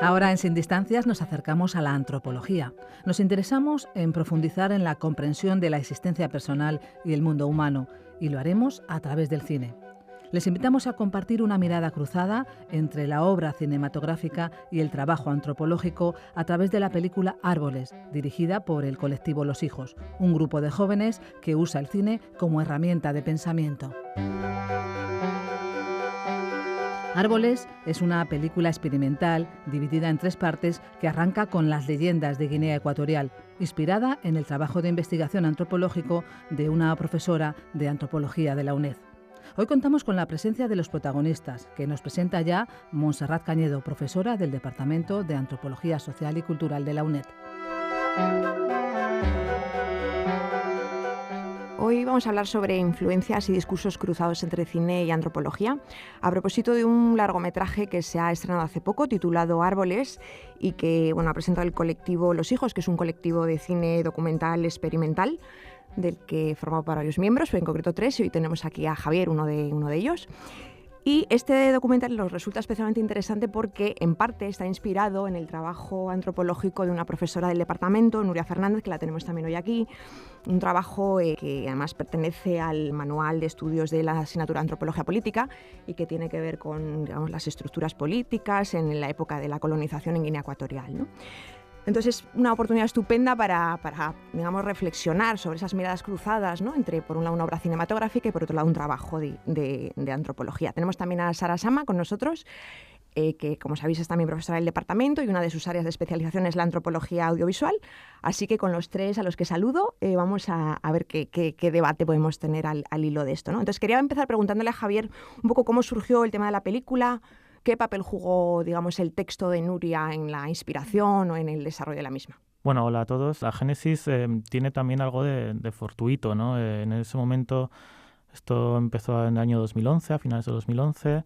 Ahora en Sin Distancias nos acercamos a la antropología. Nos interesamos en profundizar en la comprensión de la existencia personal y el mundo humano, y lo haremos a través del cine. Les invitamos a compartir una mirada cruzada entre la obra cinematográfica y el trabajo antropológico a través de la película Árboles, dirigida por el colectivo Los Hijos, un grupo de jóvenes que usa el cine como herramienta de pensamiento. Árboles es una película experimental dividida en 3 partes que arranca con las leyendas de Guinea Ecuatorial, inspirada en el trabajo de investigación antropológico de una profesora de antropología de la UNED. Hoy contamos con la presencia de los protagonistas, que nos presenta ya Montserrat Cañedo, profesora del Departamento de Antropología Social y Cultural de la UNED. Hoy vamos a hablar sobre influencias y discursos cruzados entre cine y antropología, a propósito de un largometraje que se ha estrenado hace poco, titulado Árboles, y que ha presentado el colectivo Los Hijos, que es un colectivo de cine documental experimental, del que forma para varios miembros, pero en concreto 3, y hoy tenemos aquí a Javier, uno de ellos. Y este documental nos resulta especialmente interesante porque, en parte, está inspirado en el trabajo antropológico de una profesora del departamento, Nuria Fernández, que la tenemos también hoy aquí, un trabajo que además pertenece al manual de estudios de la asignatura de Antropología Política y que tiene que ver con, las estructuras políticas en la época de la colonización en Guinea Ecuatorial, ¿no? Entonces, es una oportunidad estupenda para reflexionar sobre esas miradas cruzadas, ¿no? Entre, por un lado, una obra cinematográfica y, por otro lado, un trabajo de antropología. Tenemos también a Sara Sama con nosotros, que, como sabéis, es también profesora del departamento y una de sus áreas de especialización es la antropología audiovisual. Así que con los 3 a los que saludo, vamos a ver qué debate podemos tener al hilo de esto, ¿no? Entonces, quería empezar preguntándole a Javier un poco cómo surgió el tema de la película. ¿Qué papel jugó, el texto de Nuria en la inspiración o en el desarrollo de la misma? Bueno, hola a todos. La génesis tiene también algo de fortuito, ¿no? En ese momento, esto empezó en el año 2011, a finales de 2011.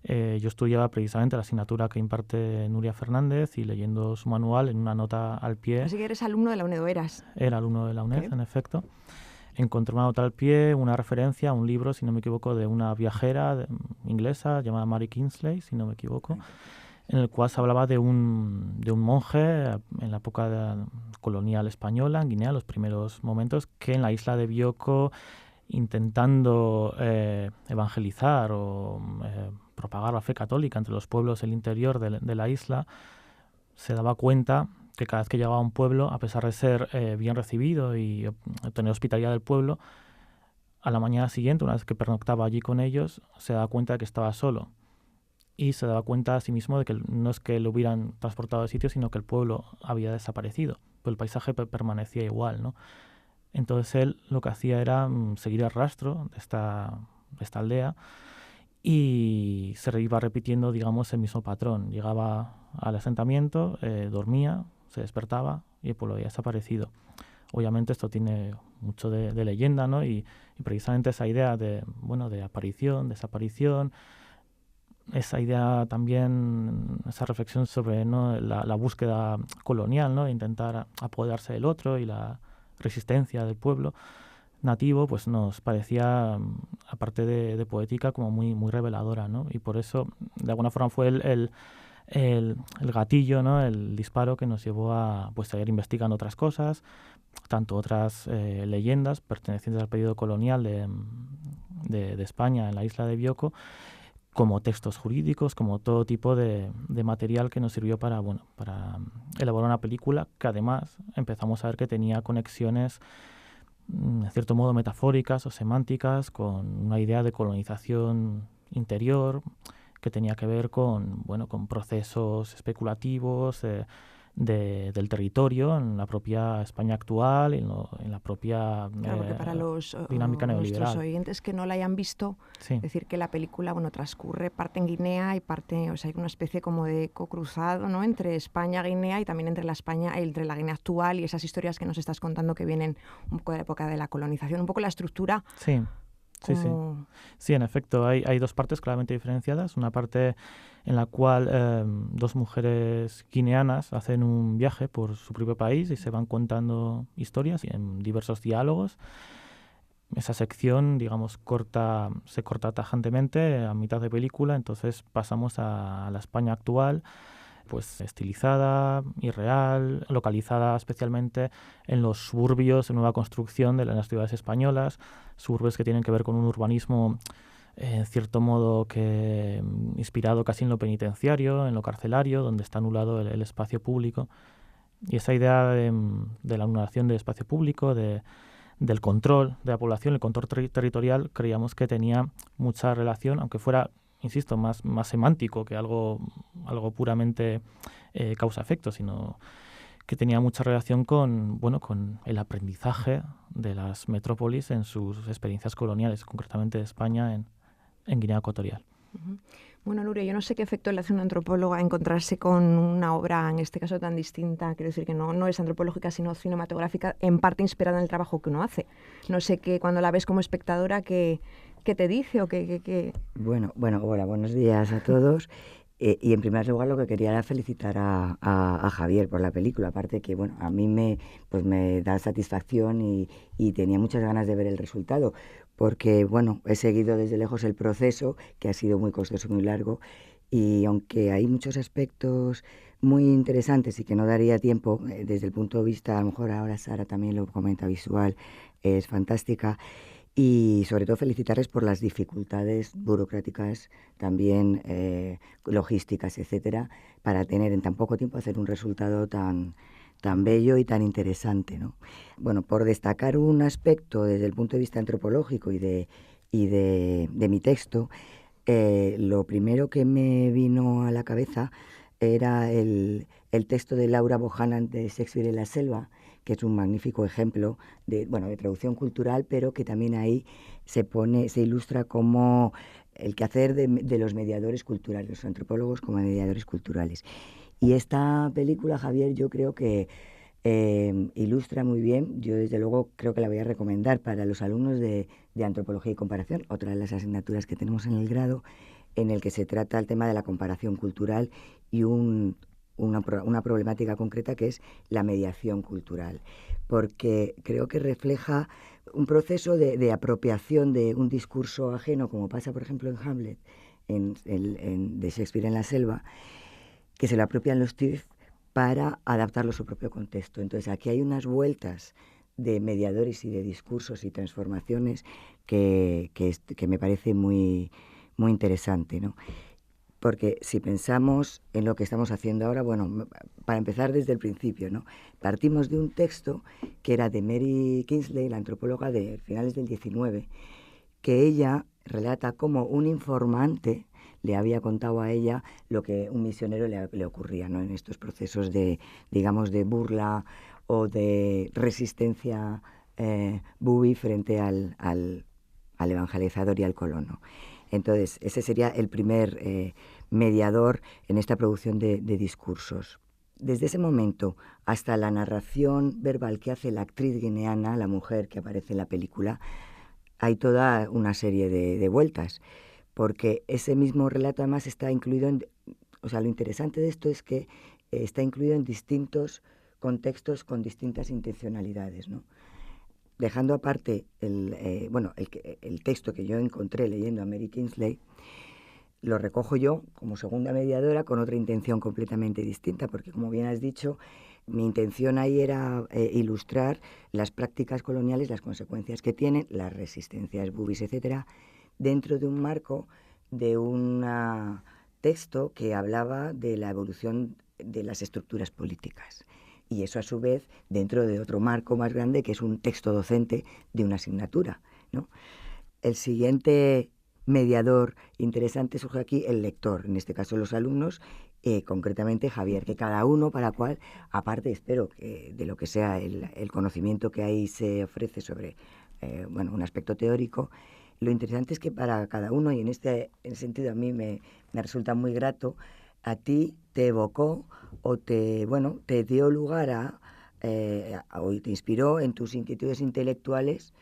Yo estudiaba precisamente la asignatura que imparte Nuria Fernández y leyendo su manual en una nota al pie. Así que eres alumno de la UNED, ¿o eras? Era alumno de la UNED, ¿Qué? En efecto. Encontré una nota al pie, una referencia a un libro, si no me equivoco, de una viajera inglesa llamada Mary Kingsley, si no me equivoco, en el cual se hablaba de un monje en la época colonial española, en Guinea, los primeros momentos, que en la isla de Bioko, intentando evangelizar o propagar la fe católica entre los pueblos del interior de la isla, se daba cuenta que cada vez que llegaba a un pueblo, a pesar de ser bien recibido y obtener hospitalidad del pueblo, a la mañana siguiente, una vez que pernoctaba allí con ellos, se daba cuenta de que estaba solo. Y se daba cuenta a sí mismo de que no es que lo hubieran transportado de sitio, sino que el pueblo había desaparecido, pero el paisaje permanecía igual, ¿no? Entonces él lo que hacía era seguir el rastro de esta aldea y se iba repitiendo, digamos, el mismo patrón. Llegaba al asentamiento, dormía, se despertaba y el pueblo había desaparecido. Obviamente esto tiene mucho de leyenda, ¿no? Y precisamente esa idea de aparición, desaparición, esa idea también, esa reflexión sobre, ¿no?, la búsqueda colonial, ¿no?, de intentar apoderarse del otro y la resistencia del pueblo nativo, pues nos parecía, aparte de poética, como muy reveladora, ¿no? Y por eso, de alguna forma, fue el gatillo, ¿no?, el disparo que nos llevó a seguir investigando otras cosas, tanto otras leyendas pertenecientes al periodo colonial de España en la isla de Bioko, como textos jurídicos, como todo tipo de material que nos sirvió para elaborar una película que además empezamos a ver que tenía conexiones, en cierto modo metafóricas o semánticas, con una idea de colonización interior que tenía que ver con procesos especulativos del territorio en la propia España actual, en la propia Claro, porque para dinámica neoliberal. Nuestros oyentes que no la hayan visto, sí. Decir que la película transcurre parte en Guinea y parte, hay una especie como de eco cruzado, ¿no?, entre España, Guinea y también entre la Guinea actual y esas historias que nos estás contando que vienen un poco de la época de la colonización, un poco la estructura. Sí. Sí, en efecto, hay 2 partes claramente diferenciadas. Una parte en la cual 2 mujeres guineanas hacen un viaje por su propio país y se van contando historias en diversos diálogos. Esa sección, digamos, se corta tajantemente a mitad de película, entonces pasamos a la España actual, pues estilizada, irreal, localizada especialmente en los suburbios de nueva construcción de las ciudades españolas, suburbios que tienen que ver con un urbanismo en cierto modo que inspirado casi en lo penitenciario, en lo carcelario, donde está anulado el espacio público. Y esa idea de la anulación del espacio público, del control de la población, el control territorial, creíamos que tenía mucha relación, aunque fuera, insisto, más semántico que algo puramente causa-efecto, sino que tenía mucha relación con el aprendizaje de las metrópolis en sus experiencias coloniales, concretamente de España en Guinea Ecuatorial. Uh-huh. Bueno, Nuria, yo no sé qué efecto le hace a un antropólogo a encontrarse con una obra, en este caso tan distinta, quiero decir que no es antropológica, sino cinematográfica, en parte inspirada en el trabajo que uno hace. No sé qué, cuando la ves como espectadora, ¿qué te dice o qué? Bueno, hola, buenos días a todos. Y en primer lugar lo que quería era felicitar a Javier por la película, aparte que bueno, a mí me da satisfacción y tenía muchas ganas de ver el resultado, porque bueno, he seguido desde lejos el proceso, que ha sido muy costoso y muy largo, y aunque hay muchos aspectos muy interesantes y que no daría tiempo, desde el punto de vista, a lo mejor ahora Sara también lo comenta, visual, es fantástica. Y sobre todo felicitarles por las dificultades burocráticas, también logísticas, etcétera, para tener en tan poco tiempo hacer un resultado tan bello y tan interesante, ¿no? Bueno, por destacar un aspecto desde el punto de vista antropológico y de mi texto, lo primero que me vino a la cabeza era el texto de Laura Bohannan de Shakespeare en la selva, que es un magnífico ejemplo de traducción cultural, pero que también ahí se ilustra como el quehacer de los mediadores culturales, los antropólogos como mediadores culturales. Y esta película, Javier, yo creo que ilustra muy bien. Yo desde luego creo que la voy a recomendar para los alumnos de Antropología y Comparación, otra de las asignaturas que tenemos en el grado, en el que se trata el tema de la comparación cultural y una problemática concreta que es la mediación cultural, porque creo que refleja un proceso de apropiación de un discurso ajeno, como pasa por ejemplo en Hamlet, de Shakespeare en la selva, que se lo apropian los TIRF para adaptarlo a su propio contexto. Entonces aquí hay unas vueltas de mediadores y de discursos y transformaciones que me parece muy, muy interesante, ¿no? Porque si pensamos en lo que estamos haciendo ahora, bueno, para empezar desde el principio, ¿no? Partimos de un texto que era de Mary Kingsley, la antropóloga de finales del 19, que ella relata cómo un informante le había contado a ella lo que un misionero le ocurría, ¿no? En estos procesos de burla o de resistencia bubi frente al evangelizador y al colono. Entonces, ese sería el primer mediador en esta producción de discursos. Desde ese momento hasta la narración verbal que hace la actriz guineana, la mujer que aparece en la película, hay toda una serie de vueltas, porque ese mismo relato además está incluido lo interesante de esto es que está incluido en distintos contextos con distintas intencionalidades, ¿no? Dejando aparte el texto que yo encontré leyendo a Mary Kingsley, lo recojo yo como segunda mediadora con otra intención completamente distinta, porque como bien has dicho, mi intención ahí era ilustrar las prácticas coloniales, las consecuencias que tienen, las resistencias bubis, etcétera, dentro de un marco de un texto que hablaba de la evolución de las estructuras políticas. Y eso, a su vez, dentro de otro marco más grande, que es un texto docente de una asignatura, ¿no? El siguiente mediador interesante surge aquí el lector, en este caso los alumnos, concretamente Javier, que cada uno para cual, aparte, espero, de lo que sea el conocimiento que ahí se ofrece sobre un aspecto teórico, lo interesante es que para cada uno, y en ese sentido a mí me resulta muy grato, a ti te evocó o te dio lugar o te inspiró en tus inquietudes intelectuales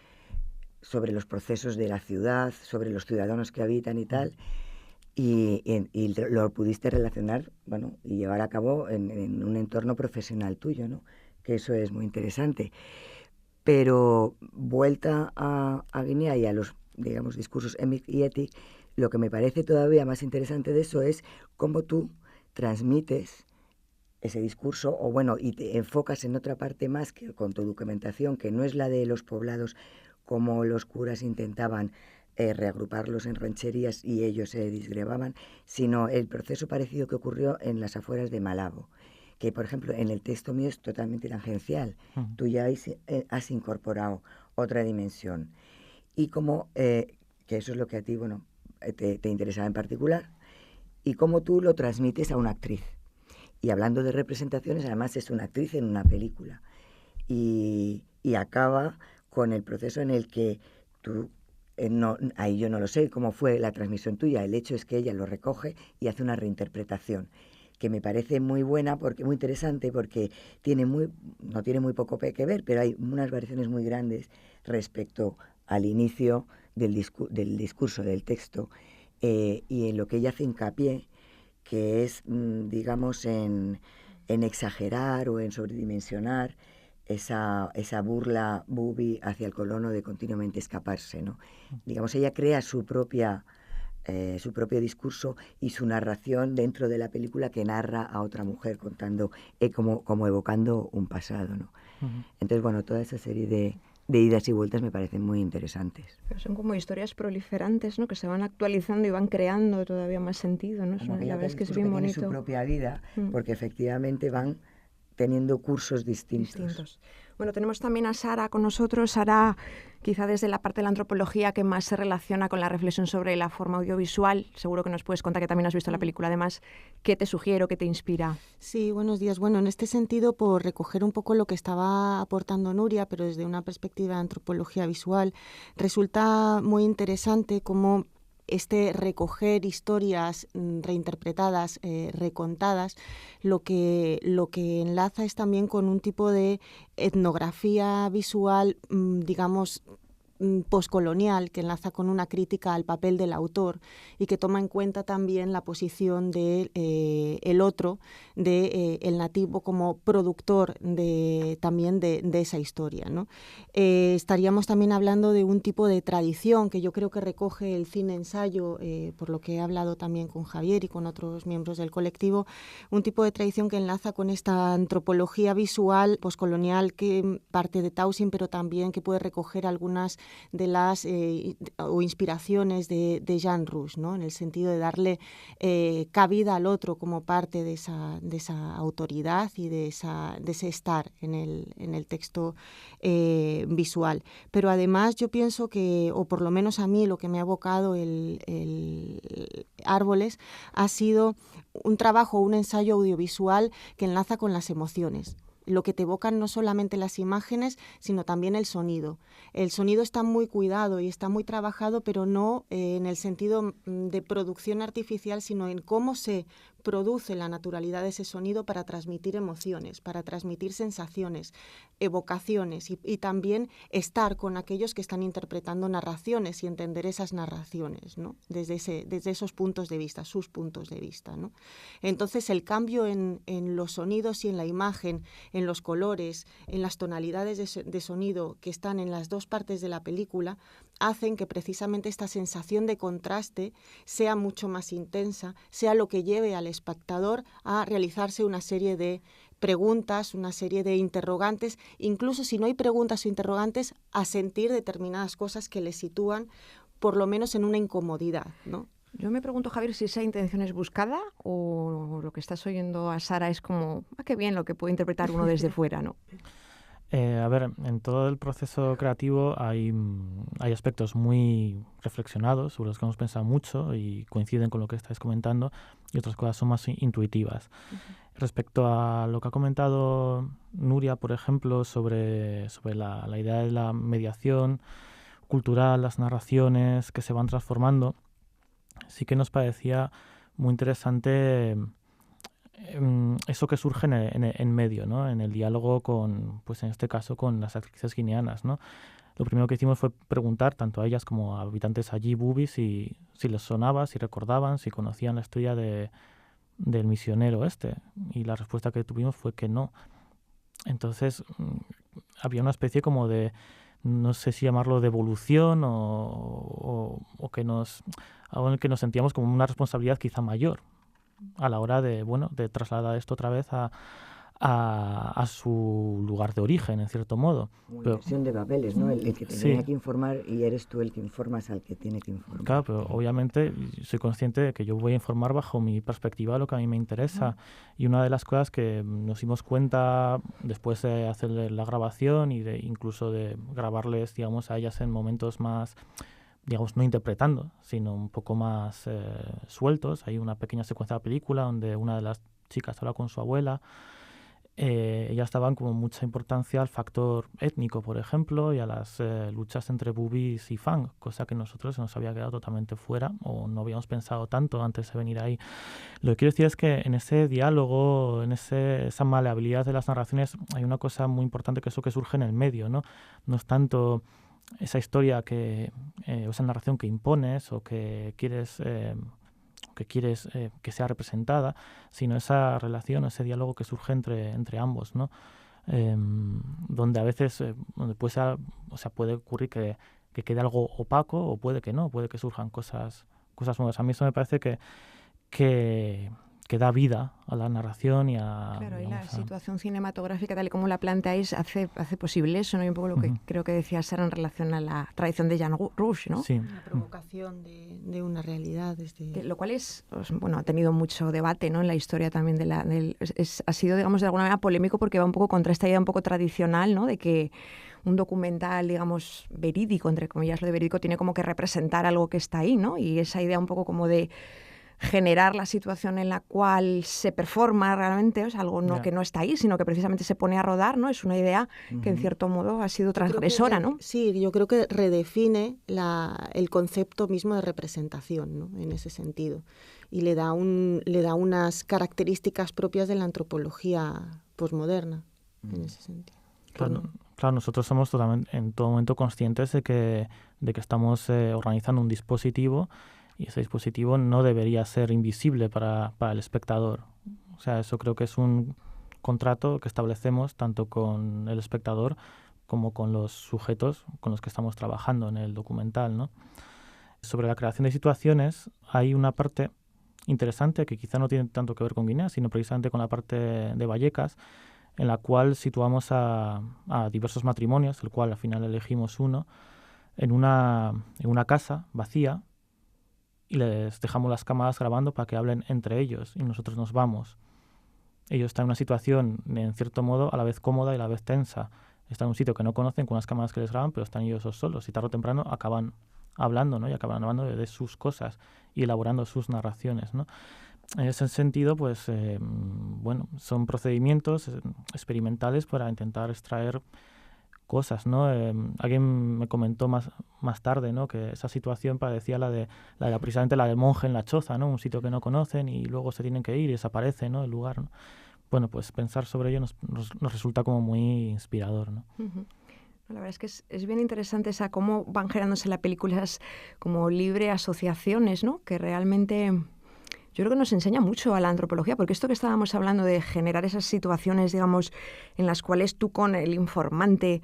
sobre los procesos de la ciudad, sobre los ciudadanos que habitan y tal, y lo pudiste relacionar, y llevar a cabo en un entorno profesional tuyo, ¿no? Que eso es muy interesante. Pero vuelta a Guinea y a los, discursos Emic y Etic, lo que me parece todavía más interesante de eso es cómo tú transmites ese discurso, o bueno, y te enfocas en otra parte más que con tu documentación, que no es la de los poblados, como los curas intentaban reagruparlos en rancherías y ellos se disgregaban, sino el proceso parecido que ocurrió en las afueras de Malabo, que por ejemplo en el texto mío es totalmente tangencial. Tú ya has incorporado otra dimensión. Y como, que eso es lo que a ti, bueno, te interesaba en particular, y cómo tú lo transmites a una actriz. Y hablando de representaciones, además es una actriz en una película. Y acaba con el proceso en el que tú, ahí yo no lo sé cómo fue la transmisión tuya, el hecho es que ella lo recoge y hace una reinterpretación que me parece muy buena, muy interesante, porque no tiene muy poco que ver, pero hay unas variaciones muy grandes respecto al inicio del discurso, del texto, y en lo que ella hace hincapié, que es, digamos, en exagerar o en sobredimensionar esa burla bubi hacia el colono de continuamente escaparse, ¿no? Digamos, ella crea su propio discurso y su narración dentro de la película, que narra a otra mujer contando, como evocando un pasado, ¿no? Entonces, bueno, toda esa serie de idas y vueltas me parecen muy interesantes. Pero son como historias proliferantes, ¿no? Que se van actualizando y van creando todavía más sentido, ¿no? Como La verdad es que es bien bonito. Tiene su propia vida, porque efectivamente van teniendo cursos distintos. Bueno, tenemos también a Sara con nosotros. Sara, quizá desde la parte de la antropología que más se relaciona con la reflexión sobre la forma audiovisual. Seguro que nos puedes contar, que también has visto la película, además, ¿qué te sugiere o qué te inspira? Sí, buenos días. Bueno, en este sentido, por recoger un poco lo que estaba aportando Nuria, pero desde una perspectiva de antropología visual, resulta muy interesante cómo recoger historias reinterpretadas, recontadas, lo que enlaza es también con un tipo de etnografía visual, digamos, poscolonial, que enlaza con una crítica al papel del autor y que toma en cuenta también la posición de el otro, de el nativo, como productor también de esa historia, ¿no? Estaríamos también hablando de un tipo de tradición que yo creo que recoge el cine ensayo, por lo que he hablado también con Javier y con otros miembros del colectivo, un tipo de tradición que enlaza con esta antropología visual poscolonial que parte de Tausig, pero también que puede recoger algunas de las o inspiraciones de Jean Rouch, ¿no? En el sentido de darle cabida al otro como parte de esa autoridad y de ese estar en el texto visual. Pero además yo pienso que, o por lo menos a mí, lo que me ha evocado el Árboles ha sido un trabajo, un ensayo audiovisual que enlaza con las emociones. Lo que te evocan no solamente las imágenes, sino también el sonido. El sonido está muy cuidado y está muy trabajado, pero no en el sentido de producción artificial, sino en cómo se produce la naturalidad de ese sonido para transmitir emociones, para transmitir sensaciones, evocaciones y también estar con aquellos que están interpretando narraciones y entender esas narraciones, ¿no? Desde esos puntos de vista, sus puntos de vista, ¿no? Entonces el cambio en los sonidos y en la imagen, en los colores, en las tonalidades de sonido que están en las dos partes de la película, hacen que precisamente esta sensación de contraste sea mucho más intensa, sea lo que lleve al espectador a realizarse una serie de preguntas, una serie de interrogantes, incluso si no hay preguntas o interrogantes, a sentir determinadas cosas que le sitúan por lo menos en una incomodidad, ¿no? Yo me pregunto, Javier, si esa intención es buscada o lo que estás oyendo a Sara es como, qué bien lo que puede interpretar uno desde fuera, ¿no? A ver, en todo el proceso creativo hay aspectos muy reflexionados, sobre los que hemos pensado mucho y coinciden con lo que estáis comentando, y otras cosas son más intuitivas. Respecto a lo que ha comentado Nuria, por ejemplo, sobre la idea de la mediación cultural, las narraciones que se van transformando, sí que nos parecía muy interesante eso que surge en medio, ¿no? En el diálogo con, pues en este caso, con las actrices guineanas, ¿no? Lo primero que hicimos fue preguntar tanto a ellas como a habitantes allí, bubis, si les sonaba, si recordaban, si conocían la historia del misionero este. Y la respuesta que tuvimos fue que no. Entonces había una especie como de, no sé si llamarlo de evolución o que algo en el que nos sentíamos como una responsabilidad quizá mayor. a la hora de trasladar esto otra vez a su lugar de origen, en cierto modo. Como inversión de papeles, ¿no? El que tenía que informar y eres tú el que informas al que tiene que informar. Claro, pero obviamente soy consciente de que yo voy a informar bajo mi perspectiva, lo que a mí me interesa. Y una de las cosas que nos dimos cuenta después de hacer la grabación y incluso de grabarles, digamos, a ellas en momentos más, digamos, no interpretando, sino un poco más sueltos. Hay una pequeña secuencia de la película donde una de las chicas habla con su abuela. Ellas daban como mucha importancia al factor étnico, por ejemplo, y a las luchas entre bubis y fang, cosa que nosotros se nos había quedado totalmente fuera o no habíamos pensado tanto antes de venir ahí. Lo que quiero decir es que en ese diálogo, en esa maleabilidad de las narraciones, hay una cosa muy importante, que es lo que surge en el medio, ¿no? No es tanto esa historia o esa narración que impones o que quieres que sea representada, sino esa relación, ese diálogo que surge entre ambos, ¿no? Donde a veces puede ocurrir que quede algo opaco, o puede que no, puede que surjan cosas nuevas. A mí eso me parece que da vida a la narración y a... Claro, y la situación cinematográfica, tal y como la planteáis, hace posible eso, ¿no? Y un poco lo que creo que decía Sara en relación a la tradición de Jean Rouch, ¿no? Sí. La provocación de una realidad. Lo cual ha tenido mucho debate, ¿no? En la historia también ha sido, digamos, de alguna manera polémico, porque va un poco contra esta idea un poco tradicional, ¿no? De que un documental, digamos, verídico, entre comillas, lo de verídico, tiene como que representar algo que está ahí, ¿no? Y esa idea un poco como de generar la situación en la cual se performa realmente, o sea, algo que no está ahí, sino que precisamente se pone a rodar, ¿no? Es una idea que en cierto modo ha sido transgresora, ¿no? Sí, yo creo que redefine el concepto mismo de representación, ¿no? En ese sentido. Y le da unas características propias de la antropología posmoderna, en ese sentido. Claro, nosotros somos totalmente, en todo momento, conscientes de que estamos organizando un dispositivo, y ese dispositivo no debería ser invisible para el espectador. O sea, eso creo que es un contrato que establecemos tanto con el espectador como con los sujetos con los que estamos trabajando en el documental, ¿no? Sobre la creación de situaciones hay una parte interesante que quizá no tiene tanto que ver con Guinea, sino precisamente con la parte de Vallecas, en la cual situamos a diversos matrimonios, el cual al final elegimos uno, en una casa vacía, y les dejamos las cámaras grabando para que hablen entre ellos, y nosotros nos vamos. Ellos están en una situación, en cierto modo, a la vez cómoda y a la vez tensa. Están en un sitio que no conocen, con unas cámaras que les graban, pero están ellos solos, y tarde o temprano acaban hablando, ¿no? Y acaban hablando de sus cosas y elaborando sus narraciones, ¿no? En ese sentido, pues, son procedimientos experimentales para intentar extraer cosas, ¿no? Alguien me comentó más tarde, ¿no? Que esa situación parecía precisamente la del monje en la choza, ¿no? Un sitio que no conocen y luego se tienen que ir y desaparece, ¿no? El lugar, ¿no? Bueno, pues pensar sobre ello nos resulta como muy inspirador, ¿no? Uh-huh. La verdad es que es bien interesante cómo van generándose en la película esas como libre asociaciones, ¿no? Que realmente yo creo que nos enseña mucho a la antropología, porque esto que estábamos hablando de generar esas situaciones, digamos, en las cuales tú con el informante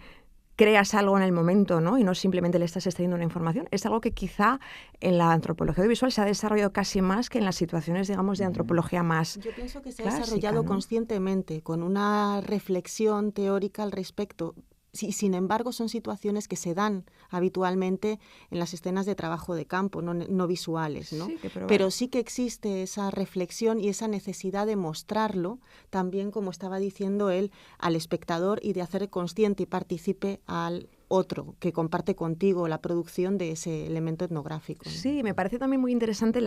creas algo en el momento, ¿no? Y no simplemente le estás extrayendo una información, es algo que quizá en la antropología audiovisual se ha desarrollado casi más que en las situaciones, digamos, de antropología más Yo pienso que se clásica, ha desarrollado, ¿no?, conscientemente, con una reflexión teórica al respecto. Sí, sin embargo, son situaciones que se dan habitualmente en las escenas de trabajo de campo, no visuales, ¿no? Sí, pero sí que existe esa reflexión y esa necesidad de mostrarlo también, como estaba diciendo él, al espectador, y de hacer consciente y partícipe al otro que comparte contigo la producción de ese elemento etnográfico, ¿no? Sí, me parece también muy interesante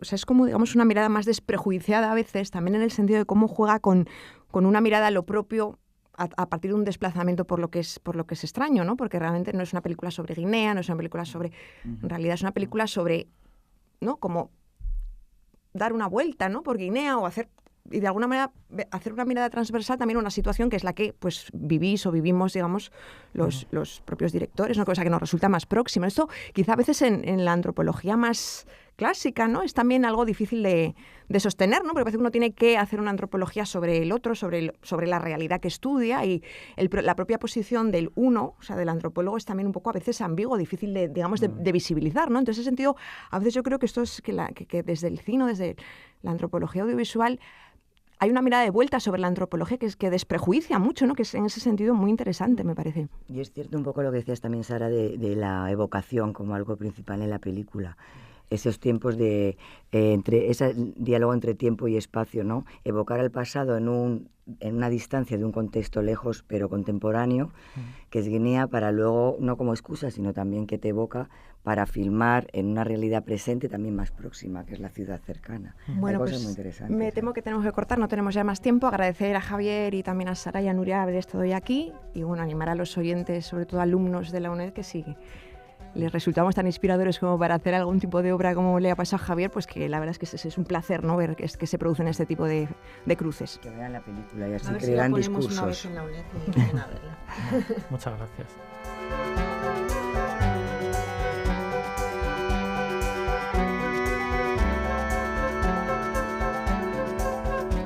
es como, digamos, una mirada más desprejuiciada a veces, también en el sentido de cómo juega con una mirada a lo propio, a partir de un desplazamiento por lo que es extraño, ¿no? Porque realmente no es una película sobre Guinea, no es una película sobre... En realidad es una película sobre, ¿no? Como dar una vuelta, ¿no? Por Guinea, y de alguna manera hacer una mirada transversal también a una situación que es la que pues vivís o vivimos, digamos, los propios directores, ¿no? Cosa que nos resulta más próxima. Esto quizá a veces en la antropología más clásica, ¿no? Es también algo difícil de sostener, ¿no? Porque parece que uno tiene que hacer una antropología sobre el otro, sobre la realidad que estudia, y la propia posición del uno, o sea, del antropólogo, es también un poco a veces ambiguo, difícil de visibilizar, ¿no? Entonces, en ese sentido, a veces yo creo que esto es que desde el cine, desde la antropología audiovisual, hay una mirada de vuelta sobre la antropología que desprejuicia mucho, ¿no? Que es en ese sentido muy interesante, me parece. Y es cierto un poco lo que decías también, Sara, de la evocación como algo principal en la película. Esos tiempos de ese diálogo entre tiempo y espacio, ¿no? Evocar el pasado en una distancia de un contexto lejos pero contemporáneo, que es Guinea, para luego, no como excusa, sino también que te evoca para filmar en una realidad presente también más próxima, que es la ciudad cercana. Bueno, Hay pues cosas muy interesantes. me temo que tenemos que cortar, no tenemos ya más tiempo. Agradecer a Javier y también a Sara y a Nuria haber estado hoy aquí, y bueno, animar a los oyentes, sobre todo alumnos de la UNED, que sigue. Les resultamos tan inspiradores como para hacer algún tipo de obra como le ha pasado a Javier, pues que la verdad es que es un placer, ¿no? Ver que se producen este tipo de cruces. Que vean la película y así A ver crearán si la ponemos discursos. una vez en la UNED y vienen a verla. Muchas gracias.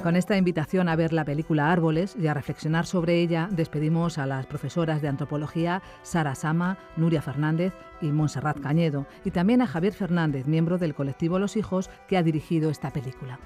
Con esta invitación a ver la película Árboles y a reflexionar sobre ella, despedimos a las profesoras de antropología Sara Sama, Nuria Fernández y Montserrat Cañedo, y también a Javier Fernández, miembro del colectivo Los Hijos, que ha dirigido esta película.